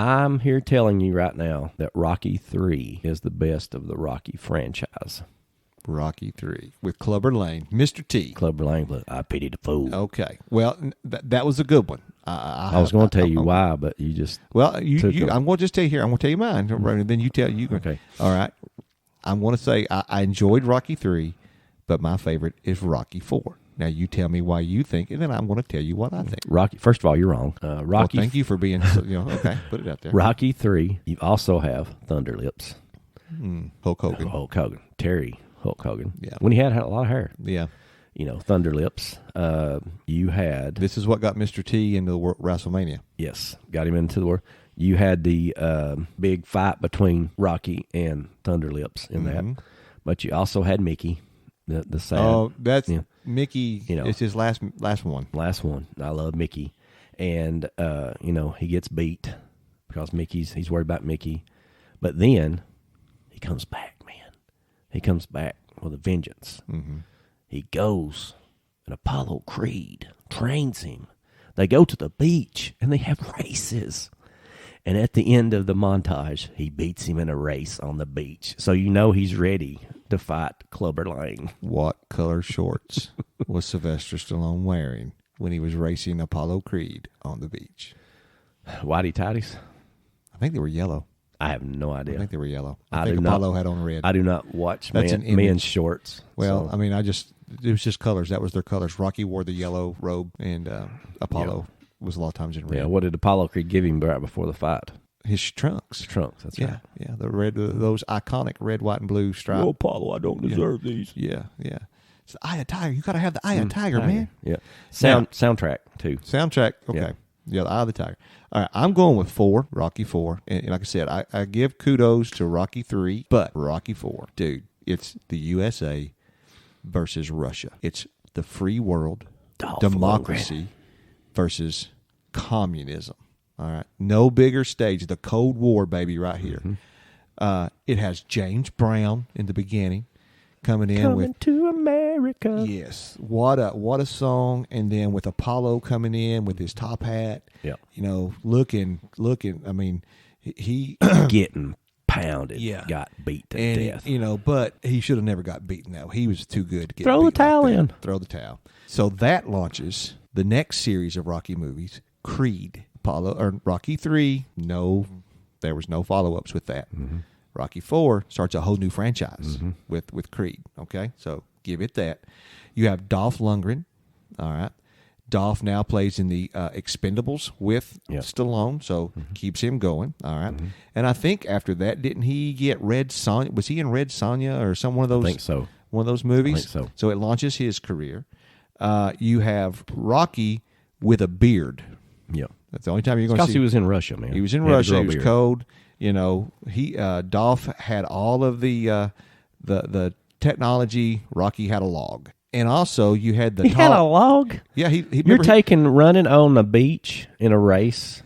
I'm here telling you right now that Rocky 3 is the best of the Rocky franchise. Rocky 3 with Clubber Lang, Mr. T. Clubber Lang, but I pity the fool. Okay. Well, that was a good one. I was going to tell you why, but you just... Well, I'm going to just tell you here. I'm going to tell you mine. And then you tell you. Okay. All right. I'm going to say I enjoyed Rocky 3, but my favorite is Rocky 4. Now, you tell me why you think, and then I'm going to tell you what I think. Rocky. First of all, you're wrong. Rocky. Well, thank you for being, okay, put it out there. Rocky 3, you also have Thunder Lips. Hulk Hogan. Hulk Hogan. Terry Hulk Hogan. Yeah. When he had a lot of hair. Yeah. Thunder Lips. You had... This is what got Mr. T into WrestleMania. Yes, got him into the war. You had the big fight between Rocky and Thunder Lips in that. But you also had Mickey, the sad... Oh, that's... Mickey, it's his last one. Last one. I love Mickey. And, he gets beat because he's worried about Mickey. But then he comes back, man. He comes back with a vengeance. Mm-hmm. He goes, and Apollo Creed trains him. They go to the beach, and they have races. And at the end of the montage, he beats him in a race on the beach. So he's ready to fight Clubber Lang. What color shorts was Sylvester Stallone wearing when he was racing Apollo Creed on the beach? Whitey tighties? I think they were yellow. I have no idea. I think they were yellow. I think Apollo had on red. I do not watch men's shorts. Well, so. I mean, it was just colors. That was their colors. Rocky wore the yellow robe, and Apollo was a lot of times in red. Yeah, what did Apollo Creed give him right before the fight? His trunks. That's right. Yeah, the red, those iconic red, white, and blue stripes. Oh, Apollo, I don't deserve these. Yeah. It's the Eye of Tiger. You got to have the Eye of Tiger, man. Yeah. Soundtrack, too. Soundtrack, okay. Yeah, the Eye of the Tiger. All right, I'm going with 4, Rocky 4. And like I said, I give kudos to Rocky 3, but Rocky 4, dude, it's the USA versus Russia. It's the free world, democracy versus communism. All right, no bigger stage. The Cold War, baby, right here. Mm-hmm. It has James Brown in the beginning coming to America. Yes, what a song! And then with Apollo coming in with his top hat. Yeah, looking. I mean, he getting pounded. Yeah, got beat to death. But he should have never got beaten. Though he was too good to get. Throw the towel in. Throw the towel. So that launches the next series of Rocky movies, Creed. Rocky 3, no, there was no follow-ups with that. Mm-hmm. Rocky 4 starts a whole new franchise with Creed, okay? So give it that. You have Dolph Lundgren, all right? Dolph now plays in the Expendables with Stallone, so keeps him going, all right? Mm-hmm. And I think after that, didn't he get Red Sonja? Was he in Red Sonja or one of those? I think so. One of those movies? I think so. So it launches his career. You have Rocky with a beard. Yeah. That's the only time you're going to see. Because he was in Russia, man. He was in Russia. He was cold. Dolph had all of the technology. Rocky had a log, and also you had the. He had a log. Yeah, You're running on the beach in a race.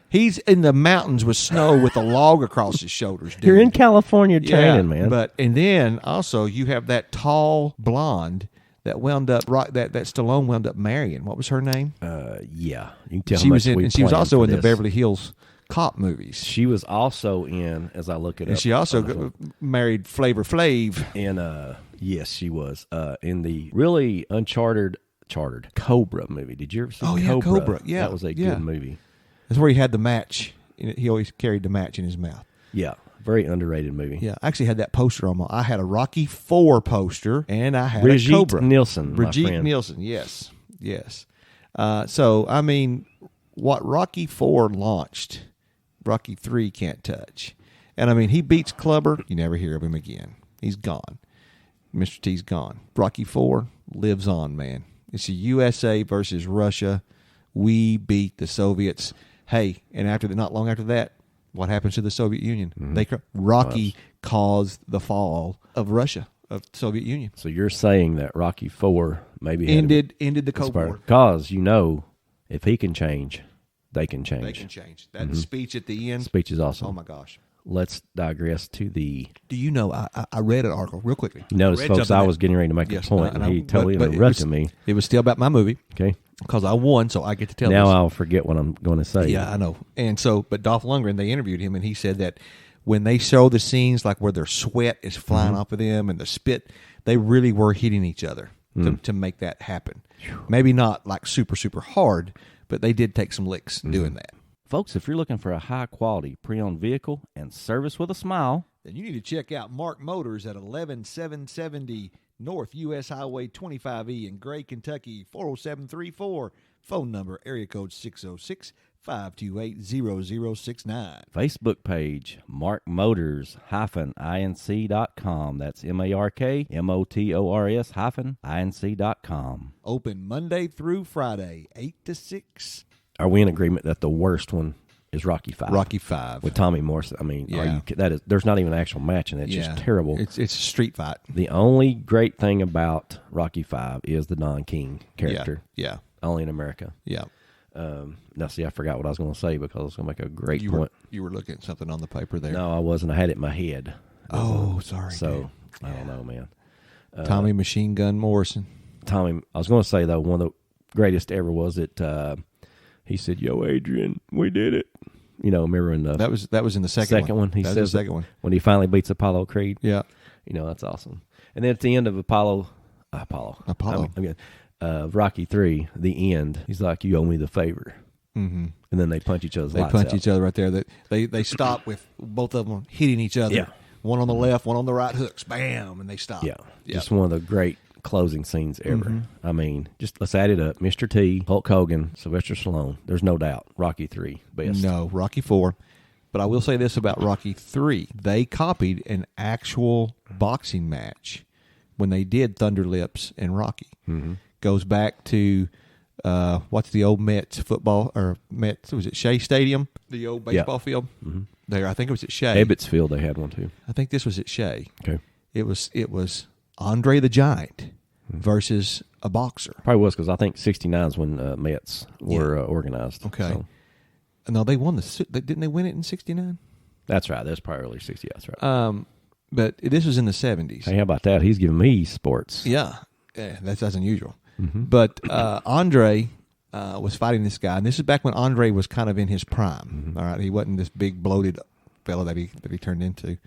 He's in the mountains with snow with a log across his shoulders. Dude. You're in California training, man. And then also you have that tall blonde that wound up that Stallone wound up marrying. What was her name? Yeah, you can tell she was also in the Beverly Hills Cop movies. She was also in, as I look it up, and she also married Flavor Flav. And yes, she was in the really chartered Cobra movie. Did you ever see? Cobra. Yeah, that was a good movie. That's where he had the match. He always carried the match in his mouth. Yeah. Very underrated movie. Yeah, I actually had that poster on I had a Rocky 4 poster, and I had Brigitte a Cobra. Brigitte Nielsen, yes. So, I mean, what Rocky 4 launched, Rocky 3 can't touch. And, I mean, he beats Clubber. You never hear of him again. He's gone. Mr. T's gone. Rocky 4 lives on, man. It's the USA versus Russia. We beat the Soviets. Hey, and not long after that, what happens to the Soviet Union? Mm-hmm. Rocky caused the fall of Russia, of the Soviet Union. So you're saying that Rocky 4 maybe ended the Cold War. Because, if he can change, they can change. They can change. That speech at the end. Speech is awesome. Oh, my gosh. let's digress to the. Do you know? I read an article real quickly. You notice, read folks, something I that- was getting ready to make Yes, a point, and he totally but interrupted me. It was still about my movie Okay, because I won, so I get to tell. now this. I'll forget what I'm going to say. Yeah, I know. And so, but Dolph Lundgren, they interviewed him, and he said that when they show the scenes like where their sweat is flying off of them and the spit, they really were hitting each other to make that happen. Maybe not like super, super hard, but they did take some licks doing that. Folks, if you're looking for a high-quality pre-owned vehicle and service with a smile, Then you need to check out Mark Motors at 11770 North U.S. Highway 25E in Gray, Kentucky, 40734. Phone number, area code 606-528-0069. Facebook page, markmotors-inc.com. That's MARKMOTORS-INC.com. Open Monday through Friday, 8 to 6. Are we in agreement that the worst one is Rocky V? Rocky 5. With Tommy Morrison. I mean, Yeah. there's not even an actual match in it. It's just terrible. It's a street fight. The only great thing about Rocky V is the Don King character. Yeah. Only in America. Yeah. Now, see, I forgot what I was going to say because I was going to make a great You point. were looking at something on the paper there. No, I wasn't. I had it in my head. Oh, sorry. So, I don't know, man. Tommy Machine Gun Morrison. Tommy, I was going to say, though, one of the greatest ever was that he said, "Yo, Adrian, we did it." You know, remember in the That was in the second one. He That was says the second one. when he finally beats Apollo Creed. Yeah. You know, that's awesome. And then at the end of Apollo. Rocky 3, the end, he's like, "You owe me the favor." Mm-hmm. And then they punch each other's They lights punch out. each other right there. They stop with both of them hitting each other. Yeah. One on the left, one on the right hooks. Bam, and they stop. Yeah. Just one of the great closing scenes ever. Mm-hmm. I mean, just let's add it up. Mr. T, Hulk Hogan, Sylvester Stallone. There's no doubt. Rocky 3, best. No, Rocky 4. But I will say this about Rocky 3. They copied an actual boxing match when they did Thunder Lips and Rocky. Mm-hmm. Goes back to what's the old Mets football or Mets? Was it Shea Stadium? The old baseball field. Mm-hmm. There, I think it was at Shea. Ebbets Field, they had one too. I think this was at Shea. Okay. It was Andre the Giant versus a boxer. Probably was because I think 69 is when Mets were organized. Okay. So, No, they won didn't they win it in 69? that's right. That's probably early 60. That's right. But this was in the 70s. Hey, how about that? He's giving me sports. Yeah, that's unusual. But Andre was fighting this guy, and this is back when Andre was kind of in his prime. All right, he wasn't this big bloated fellow that he turned into,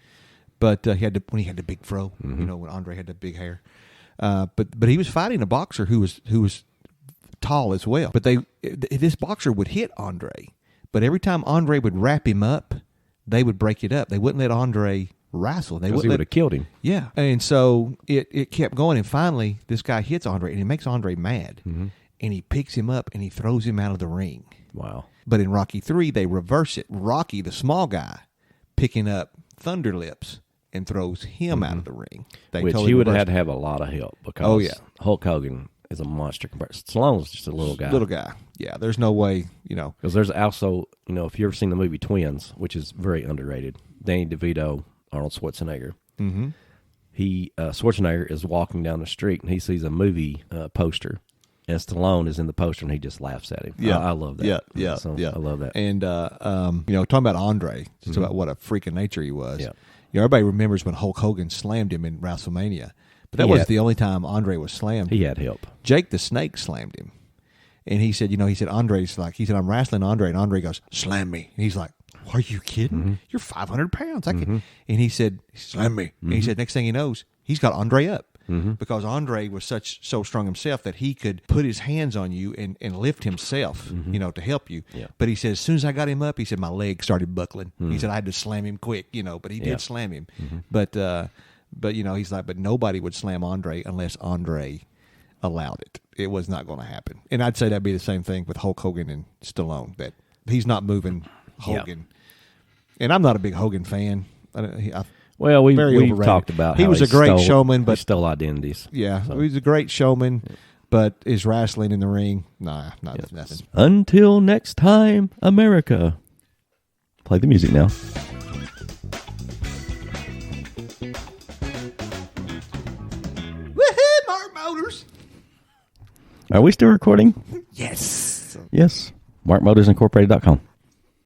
but he had when he had the big fro. You know, when Andre had the big hair. But he was fighting a boxer who was tall as well. But this boxer would hit Andre, but every time Andre would wrap him up, they would break it up. They wouldn't let Andre wrestle. They Because he wouldn't would have killed him. Yeah. And so it kept going, and finally this guy hits Andre, and it makes Andre mad. And he picks him up, and he throws him out of the ring. Wow. But in Rocky 3, they reverse it. Rocky, the small guy, picking up Thunder Lips and throws him out of the ring. They Which totally he would have reversed had to have a lot of help because Oh, yeah. Hulk Hogan is a monster. Stallone's just a little guy. it. Little guy. Yeah, there's no way, you know. Because there's also, you know, if you've ever seen the movie Twins, which is very underrated, Danny DeVito, Arnold Schwarzenegger. Mm-hmm. Schwarzenegger is walking down the street and he sees a movie poster, and Stallone is in the poster and he just laughs at him. I love that. Yeah. I love that. And you know, talking about Andre, just about what a freak of nature he was. Yeah. You know, everybody remembers when Hulk Hogan slammed him in WrestleMania, but that wasn't the only time Andre was slammed. He had help. Jake the Snake slammed him, and he said, Andre's like, I'm wrestling Andre, and Andre goes, slam me, and he's like, are you kidding? You're 500 pounds. And he said, slam me. And he said, next thing he knows, he's got Andre up. Because Andre was so strong himself that he could put his hands on you and lift himself, you know, to help you. Yeah. But he said, as soon as I got him up, he said, my leg started buckling. He said, I had to slam him quick, you know, but he did slam him. But you know, he's like, but nobody would slam Andre unless Andre allowed it. It was not going to happen. And I'd say that'd be the same thing with Hulk Hogan and Stallone, that he's not moving Hogan. And I'm not a big Hogan fan. Well, we've overrated. talked about He how was a great showman, he but stole identities. yeah, he was a great showman, but his wrestling in the ring, nothing. Until next time, America. Play the music now. Woohoo, Mark Motors! Are we still recording? Yes. Yes. MarkMotorsIncorporated.com.